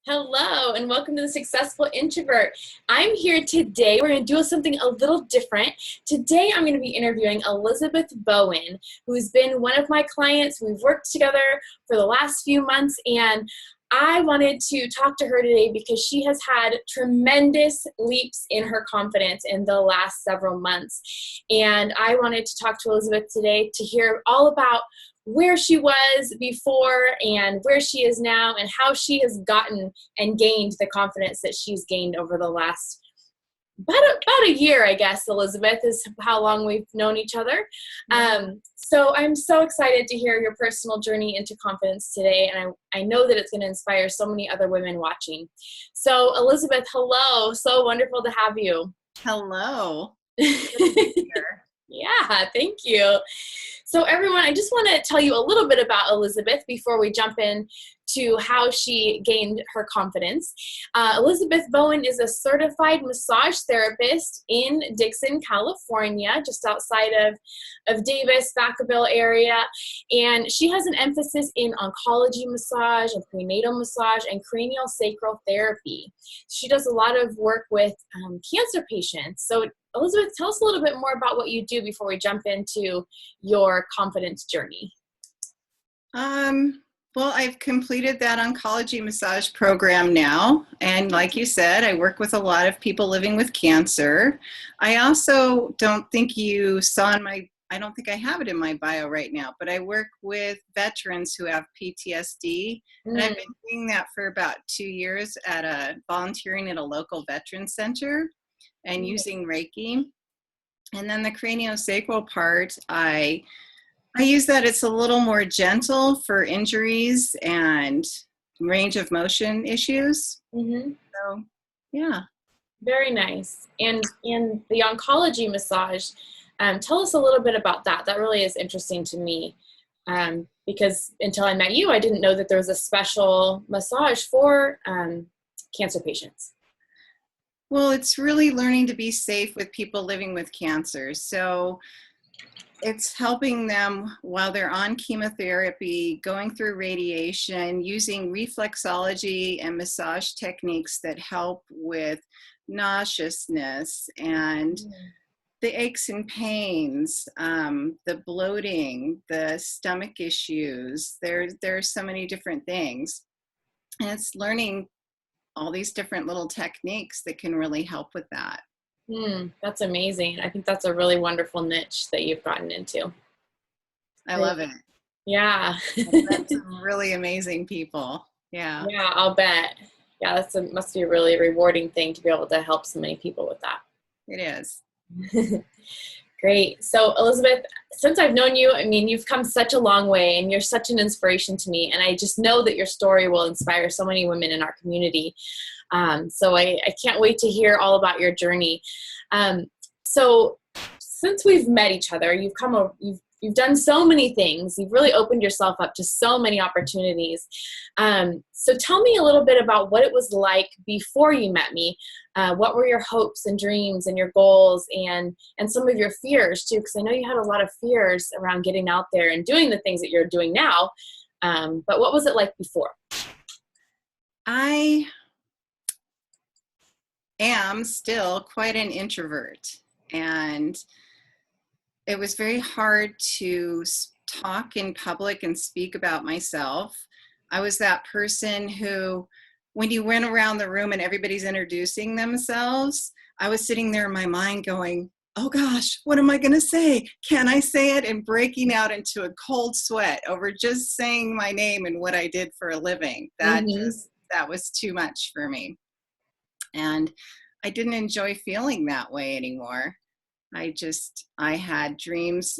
Hello, and welcome to the Successful Introvert. I'm here today. We're going to do something a little different. Today, I'm going to be interviewing Elizabeth Bowen, who's been one of my clients. We've worked together for the last few months, and I wanted to talk to her today because she has had tremendous leaps in her confidence in the last several months. And I wanted to talk to Elizabeth today to hear all about where she was before and where she is now and how she has gotten and gained the confidence that she's gained over the last about a year, I guess. Elizabeth, is how long we've known each other. So I'm so excited to hear your personal journey into confidence today, and I know that it's going to inspire so many other women watching. So Elizabeth, hello. So wonderful to have you. Hello. Good to be here. Yeah, thank you. So everyone, I just want to tell you a little bit about Elizabeth before we jump in to how she gained her confidence. Elizabeth Bowen is a certified massage therapist in Dixon, California, just outside of Davis, Vacaville area. And she has an emphasis in oncology massage and prenatal massage and cranial sacral therapy. She does a lot of work with cancer patients. So Elizabeth, tell us a little bit more about what you do before we jump into your confidence journey. Well, I've completed that oncology massage program now. And like you said, I work with a lot of people living with cancer. I also don't think you saw I don't think I have it in my bio right now, but I work with veterans who have PTSD. And I've been doing that for about 2 years volunteering at a local veteran center and using Reiki. And then the craniosacral part, I use that. It's a little more gentle for injuries and range of motion issues. So, yeah. Very nice. And the oncology massage, tell us a little bit about that. That really is interesting to me because until I met you, I didn't know that there was a special massage for cancer patients. Well, it's really learning to be safe with people living with cancer. So it's helping them while they're on chemotherapy, going through radiation, using reflexology and massage techniques that help with nauseousness and the aches and pains, the bloating, the stomach issues. There's so many different things. And it's learning all these different little techniques that can really help with that. That's amazing. I think that's a really wonderful niche that you've gotten into. I love it. Yeah. That's some really amazing people. Yeah. Yeah, I'll bet. Yeah, must be a really rewarding thing to be able to help so many people with that. It is. Great. So Elizabeth, since I've known you, I mean, you've come such a long way and you're such an inspiration to me. And I just know that your story will inspire so many women in our community. So I can't wait to hear all about your journey. So since we've met each other, you've done so many things. You've really opened yourself up to so many opportunities. So tell me a little bit about what it was like before you met me. What were your hopes and dreams and your goals and some of your fears too? Because I know you had a lot of fears around getting out there and doing the things that you're doing now. But what was it like before? I am still quite an introvert, and it was very hard to talk in public and speak about myself. I was that person who, when you went around the room and everybody's introducing themselves, I was sitting there in my mind going, oh gosh, what am I going to say? Can I say it? And breaking out into a cold sweat over just saying my name and what I did for a living. That was too much for me. And I didn't enjoy feeling that way anymore. I had dreams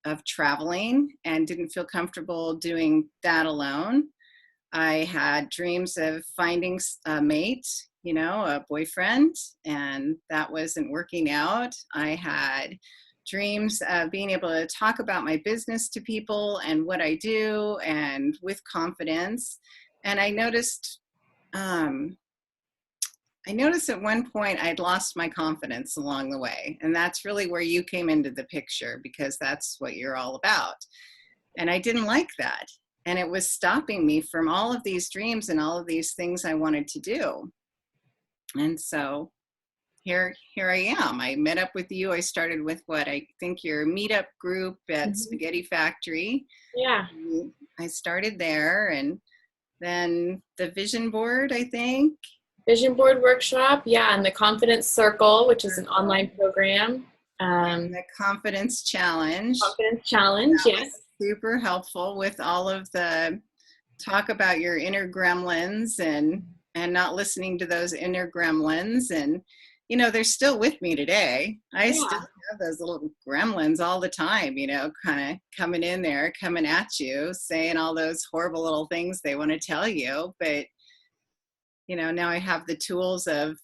of traveling and didn't feel comfortable doing that alone. I had dreams of finding a mate, a boyfriend, and that wasn't working out. I had dreams of being able to talk about my business to people and what I do and with confidence. And I noticed at one point I'd lost my confidence along the way. And that's really where you came into the picture, because that's what you're all about. And I didn't like that. and it was stopping me from all of these dreams and all of these things I wanted to do. And so here I am. I met up with you. I started with what I think your meetup group at Spaghetti Factory. Yeah. I started there, and then the vision board, I think. Vision board workshop. Yeah. And the Confidence Circle, which is an online program. And the confidence challenge. Confidence challenge. That Yes. was super helpful with all of the talk about your inner gremlins and not listening to those inner gremlins. And you know, they're still with me today. I still have those little gremlins all the time, you know, kind of coming in there, coming at you, saying all those horrible little things they want to tell you. But, you know, now I have the tools of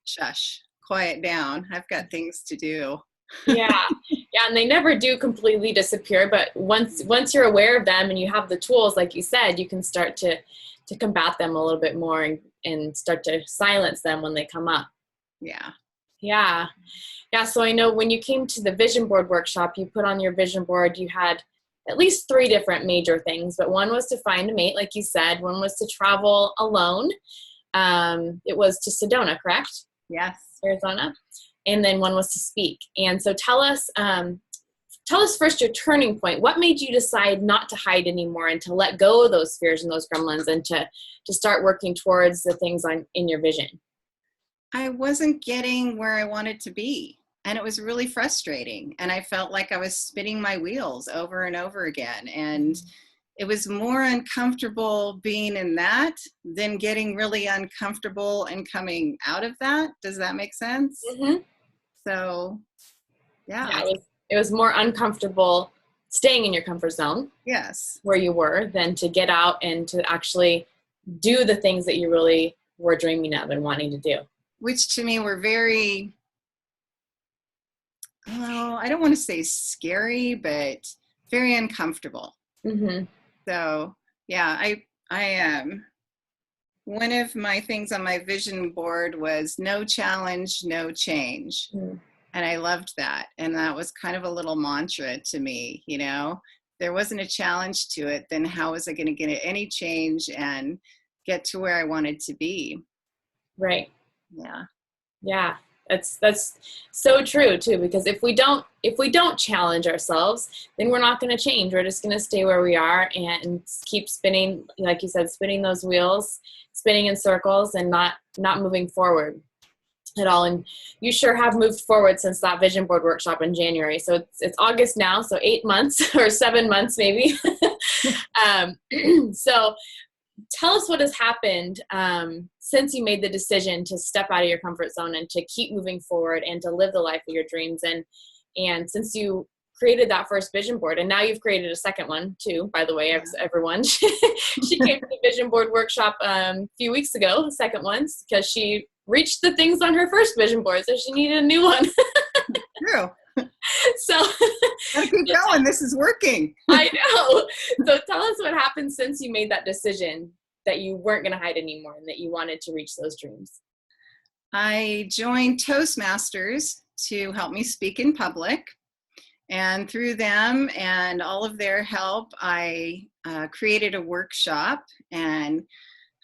shush, quiet down. I've got things to do. Yeah. Yeah. And they never do completely disappear. But once you're aware of them and you have the tools, like you said, you can start to combat them a little bit more and start to silence them when they come up. Yeah. Yeah. Yeah. So I know when you came to the vision board workshop, you put on your vision board, you had at least 3 different major things, but one was to find a mate, like you said. One was to travel alone. It was to Sedona, correct? Yes. Arizona. And then one was to speak. And so tell us first your turning point. What made you decide not to hide anymore and to let go of those fears and those gremlins and to start working towards the things in your vision? I wasn't getting where I wanted to be, and it was really frustrating. And I felt like I was spinning my wheels over and over again. And it was more uncomfortable being in that than getting really uncomfortable and coming out of that. Does that make sense? Mm-hmm. So, yeah. It was more uncomfortable staying in your comfort zone. Yes. Where you were than to get out and to actually do the things that you really were dreaming of and wanting to do. Which to me were very, I don't want to say scary, but very uncomfortable. Mm-hmm. So, yeah, I one of my things on my vision board was no challenge, no change. Mm-hmm. And I loved that. And that was kind of a little mantra to me, you know. There wasn't a challenge to it, then how was I going to get any change and get to where I wanted to be? Right. Yeah. Yeah. That's so true too, because if we don't challenge ourselves, then we're not going to change. We're just going to stay where we are and keep spinning, like you said, spinning those wheels, spinning in circles and not moving forward at all. And you sure have moved forward since that vision board workshop in January. So it's August now, so 8 months or 7 months maybe. So tell us what has happened since you made the decision to step out of your comfort zone and to keep moving forward and to live the life of your dreams. And since you created that first vision board, and now you've created a second one too, by the way, everyone. She came to the vision board workshop a few weeks ago, the second one, because she reached the things on her first vision board, so she needed a new one. True. So gotta keep going. This is working. I know. So tell us what happened since you made that decision that you weren't going to hide anymore and that you wanted to reach those dreams. I joined Toastmasters to help me speak in public. And through them and all of their help, I created a workshop and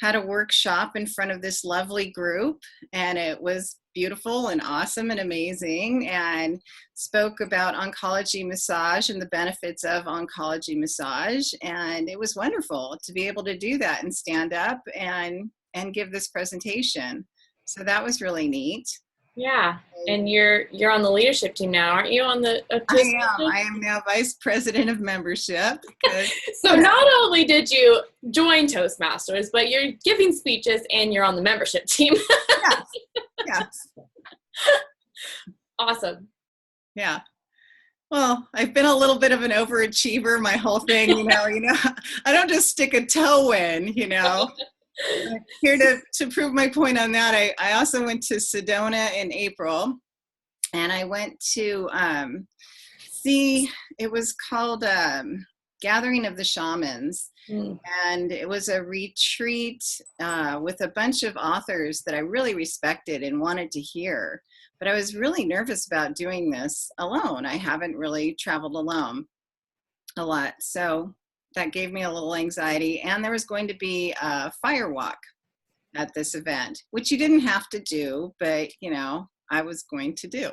had a workshop in front of this lovely group. And it was beautiful and awesome and amazing, and spoke about oncology massage and the benefits of oncology massage. And it was wonderful to be able to do that and stand up and give this presentation. So that was really neat. Yeah. And you're on the leadership team now, aren't you? On the I am now vice president of membership. So not only did you join Toastmasters, but you're giving speeches and you're on the membership team. Yes. Yes. Awesome. Yeah. Well, I've been a little bit of an overachiever my whole thing, you know, I don't just stick a toe in, Here to prove my point on that, I also went to Sedona in April, and I went to it was called Gathering of the Shamans. And it was a retreat with a bunch of authors that I really respected and wanted to hear. But I was really nervous about doing this alone. I haven't really traveled alone a lot. So that gave me a little anxiety. And there was going to be a fire walk at this event, which you didn't have to do, but you know, I was going to do.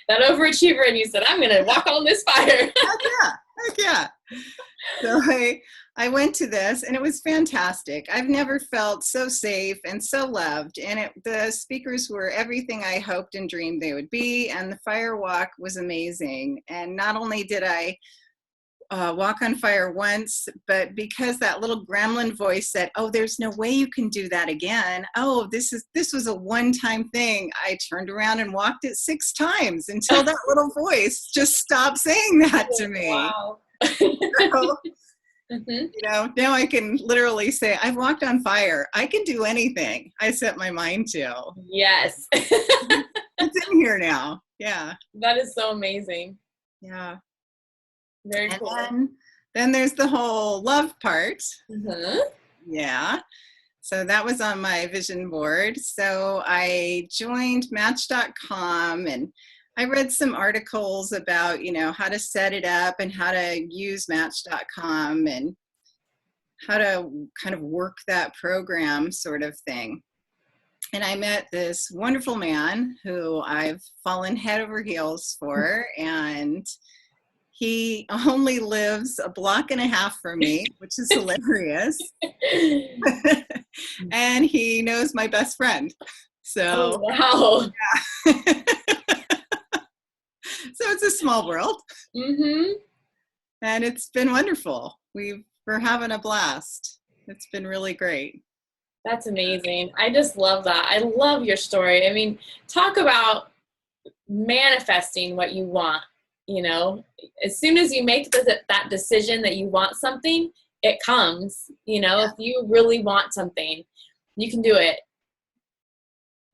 That overachiever and you said, I'm going to walk on this fire. Heck yeah. So I went to this and it was fantastic. I've never felt so safe and so loved. And the speakers were everything I hoped and dreamed they would be. And the fire walk was amazing. And not only did I walk on fire once, but because that little gremlin voice said, oh, there's no way you can do that again. Oh, this was a one-time thing. I turned around and walked it 6 times until that little voice just stopped saying that to me. Wow. So, you know, now I can literally say, I've walked on fire. I can do anything I set my mind to. Yes. It's in here now. Yeah. That is so amazing. Yeah. Very and cool. then there's the whole love part. Mm-hmm. Yeah. So that was on my vision board. So I joined Match.com and I read some articles about, you know, how to set it up and how to use Match.com and how to kind of work that program sort of thing. And I met this wonderful man who I've fallen head over heels for, and he only lives a block and a half from me, which is hilarious. And he knows my best friend. So, oh, wow. Yeah. So it's a small world. Mm-hmm. And it's been wonderful. We're having a blast. It's been really great. That's amazing. I just love that. I love your story. I mean, talk about manifesting what you want. You know, as soon as you make that decision that you want something, it comes. You know, if you really want something, you can do it.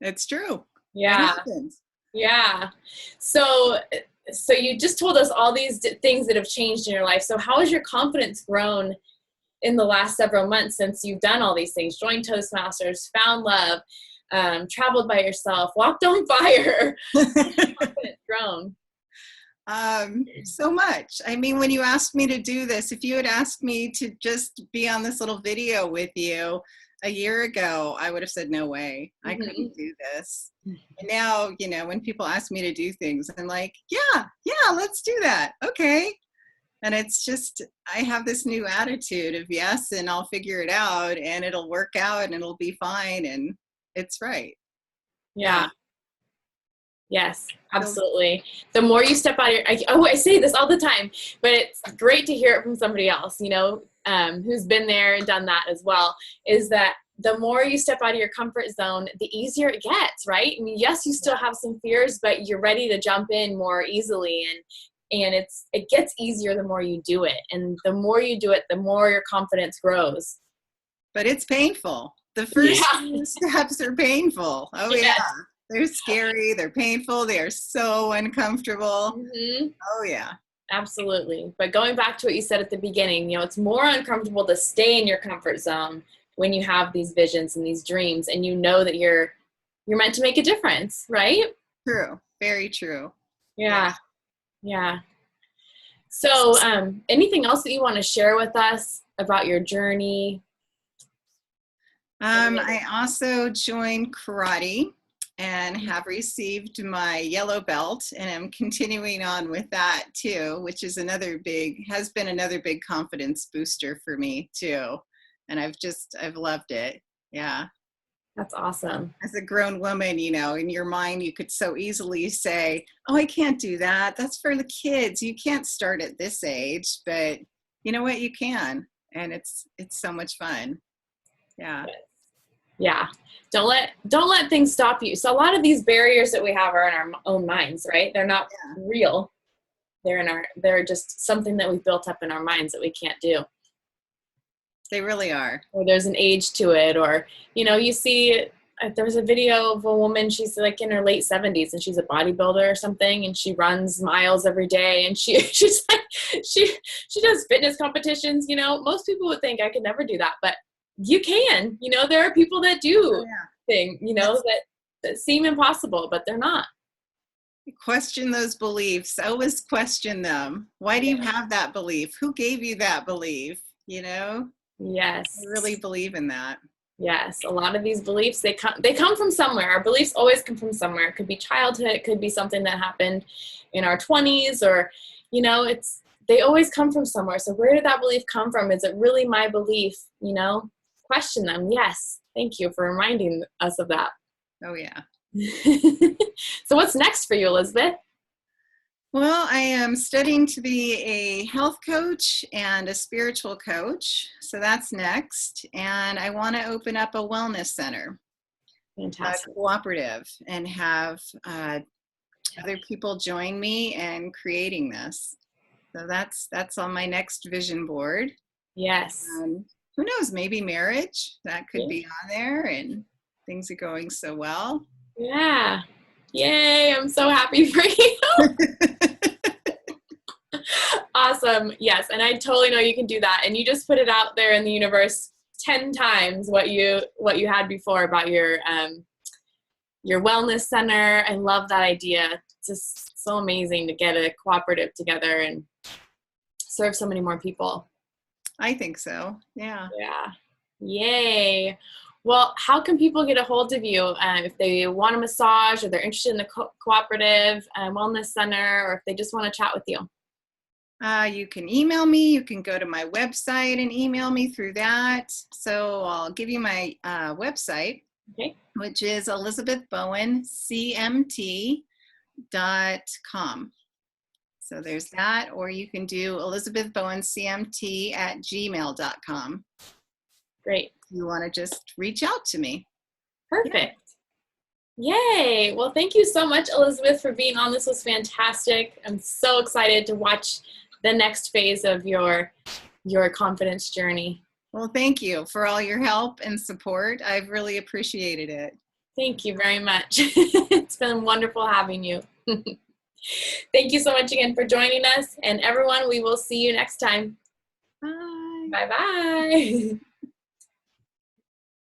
It's true. Yeah. It happens. Yeah. So you just told us all these things that have changed in your life. So how has your confidence grown in the last several months since you've done all these things? Joined Toastmasters, found love, traveled by yourself, walked on fire. How has your confidence grown? So much. I mean, when you asked me to do this, if you had asked me to just be on this little video with you a year ago, I would have said, no way, I couldn't do this. And now, you know, when people ask me to do things, I'm like, yeah, let's do that. Okay. And it's just, I have this new attitude of yes, and I'll figure it out and it'll work out and it'll be fine. And it's right. Yeah. Yes, absolutely. The more you step out of I say this all the time, but it's great to hear it from somebody else, you know, who's been there and done that as well, is that the more you step out of your comfort zone, the easier it gets, right? I mean, yes, you still have some fears, but you're ready to jump in more easily, and it gets easier the more you do it. And the more you do it, the more your confidence grows. But it's painful. The first few steps are painful. Oh yeah. They're scary, they're painful, they are so uncomfortable. Mm-hmm. Oh yeah. Absolutely. But going back to what you said at the beginning, you know, it's more uncomfortable to stay in your comfort zone when you have these visions and these dreams and you know that you're meant to make a difference, right? True. Very true. Yeah. So, anything else that you want to share with us about your journey? I also joined karate and have received my yellow belt, and I'm continuing on with that too, which is has been another big confidence booster for me too. And I've loved it. Yeah. That's awesome. As a grown woman, you know, in your mind, you could so easily say, oh, I can't do that. That's for the kids. You can't start at this age, but you know what? You can. And it's so much fun. Yeah. Yeah. Don't let things stop you. So a lot of these barriers that we have are in our own minds, right? They're not real. They're just something that we've built up in our minds that we can't do. They really are. Or there's an age to it, or, you know, you see, there was a video of a woman, she's like in her late 70s and she's a bodybuilder or something, and she runs miles every day, and she's like, she does fitness competitions. You know, most people would think I could never do that, but you can. You know, there are people that do things, you know, that seem impossible, but they're not. Question those beliefs. Always question them. Why do you have that belief? Who gave you that belief? You know, I Yes. really believe in that. Yes, a lot of these beliefs, they come from somewhere. Our beliefs always come from somewhere. It could be childhood, it could be something that happened in our 20s, or they always come from somewhere. So where did that belief come from? Is it really my belief? Question them. Yes. Thank you for reminding us of that. Oh, yeah. So what's next for you, Elizabeth? Well, I am studying to be a health coach and a spiritual coach. So that's next. And I want to open up a wellness center, a Fantastic. cooperative, and have other people join me in creating this. So that's on my next vision board. Yes. Who knows, maybe marriage, that could be on there, and things are going so well. Yeah. Yay, I'm so happy for you. Awesome. Yes, and I totally know you can do that. And you just put it out there in the universe 10 times what you had before about your wellness center. I love that idea. It's just so amazing to get a cooperative together and serve so many more people. I think so. Yeah. Yeah. Yay. Well, how can people get a hold of you if they want a massage, or they're interested in the cooperative wellness center, or if they just want to chat with you? You can email me. You can go to my website and email me through that. So I'll give you my website, Okay. which is elizabethbowencmt.com. So there's that, or you can do elizabethbowencmt@gmail.com. Great. You want to just reach out to me. Perfect. Yeah. Yay. Well, thank you so much, Elizabeth, for being on. This was fantastic. I'm so excited to watch the next phase of your confidence journey. Well, thank you for all your help and support. I've really appreciated it. Thank you very much. It's been wonderful having you. Thank you so much again for joining us. And everyone, we will see you next time. Bye. Bye-bye.